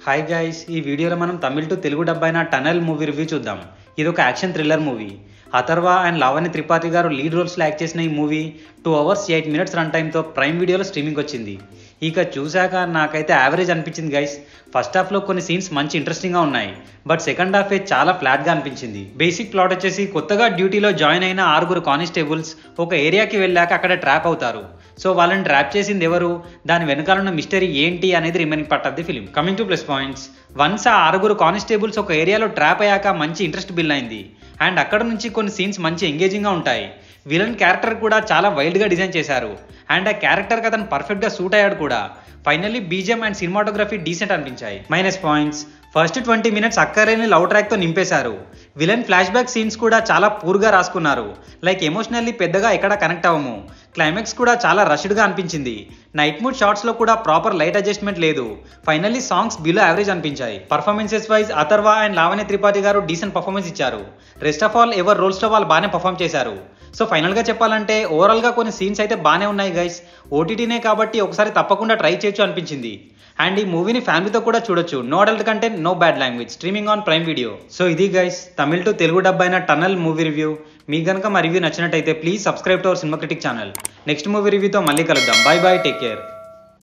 Hi guys, ఈ వీడియోలో మనం తమిళ్ టు తెలుగు డబ్బైన టనల్ మూవీ రివ్యూ చూద్దాం. ఇది ఒక action thriller movie. Atharva and Lavanya Tripathi గారు లీడ్ రోల్స్లో యాక్ట్ చేసిన ఈ మూవీ 2 hours 8 minutes రన్ టైంతో ప్రైమ్ వీడియోలో స్ట్రీమింగ్ వచ్చింది. ఇక చూశాక నాకైతే యావరేజ్ అనిపించింది గైస్. ఫస్ట్ హాఫ్లో కొన్ని సీన్స్ మంచి ఇంట్రెస్టింగ్గా ఉన్నాయి, బట్ సెకండ్ హాఫే చాలా ఫ్లాట్గా అనిపించింది. బేసిక్ ప్లాట్ వచ్చేసి కొత్తగా డ్యూటీలో జాయిన్ అయిన 6 కానిస్టేబుల్స్ ఒక ఏరియాకి వెళ్ళాక అక్కడ ట్రాప్ అవుతారు. సో వాళ్ళని ట్రాప్ చేసింది ఎవరు, దాని వెనకాలన్న మిస్టరీ ఏంటి అనేది remaining part of the film. Coming to plus points, once ఆ 6 కానిస్టేబుల్స్ ఒక ఏరియాలో ట్రాప్ అయ్యాక మంచి ఇంట్రెస్ట్ బిల్డ్ అయింది. అండ్ అక్కడ నుంచి కొన్ని సీన్స్ మంచి ఎంగేజింగ్గా ఉంటాయి. విలన్ క్యారెక్టర్ కూడా చాలా వైల్డ్గా డిజైన్ చేశారు. అండ్ ఆ క్యారెక్టర్కి అతను పర్ఫెక్ట్గా సూట్ అయ్యాడు కూడా. Finally BGM and cinematography decent అనిపించాయి. మైనస్ పాయింట్స్, ఫస్ట్ 20 minutes అక్కర్లేని లవ్ ట్రాక్తో నింపేశారు. విలన్ ఫ్లాష్ బ్యాక్ సీన్స్ కూడా చాలా పూర్గా రాసుకున్నారు. లైక్ ఎమోషనల్లీ పెద్దగా ఎక్కడ కనెక్ట్ అవ్వము. క్లైమాక్స్ కూడా చాలా రష్డ్గా అనిపించింది. నైట్ మూడ్ షాట్స్లో కూడా ప్రాపర్ లైట్ అడ్జస్ట్మెంట్ లేదు. ఫైనల్లీ సాంగ్స్ బిలో యావరేజ్ అనిపించాయి. Performances wise Atharva and Lavanya Tripathi గారు డీసెంట్ పర్ఫార్మెన్స్ ఇచ్చారు. రెస్ట్ ఆఫ్ ఆల్ ఎవరి రోల్స్లో వాళ్ళు బాగానే పర్ఫామ్ చేశారు. సో ఫైనల్గా చెప్పాలంటే ఓవరాల్గా కొన్ని సీన్స్ అయితే బాగానే ఉన్నాయి గైస్. ఓటీటీనే కాబట్టి ఒకసారి తప్పకుండా ట్రై చేయొచ్చు అనిపించింది. అండ్ ఈ మూవీని ఫ్యామిలీతో కూడా చూడొచ్చు. No adult content, no bad language, streaming on prime video. So ఇది గైస్ తమిళ్ టు తెలుగు డబ్బైన టనల్ మూవీ రివ్యూ. మీకు కనుక మా రివ్యూ నచ్చినట్టయితే please subscribe to our cinema critic channel. Next movie రివ్యూతో మళ్ళీ కలుద్దాం. Bye bye, take care.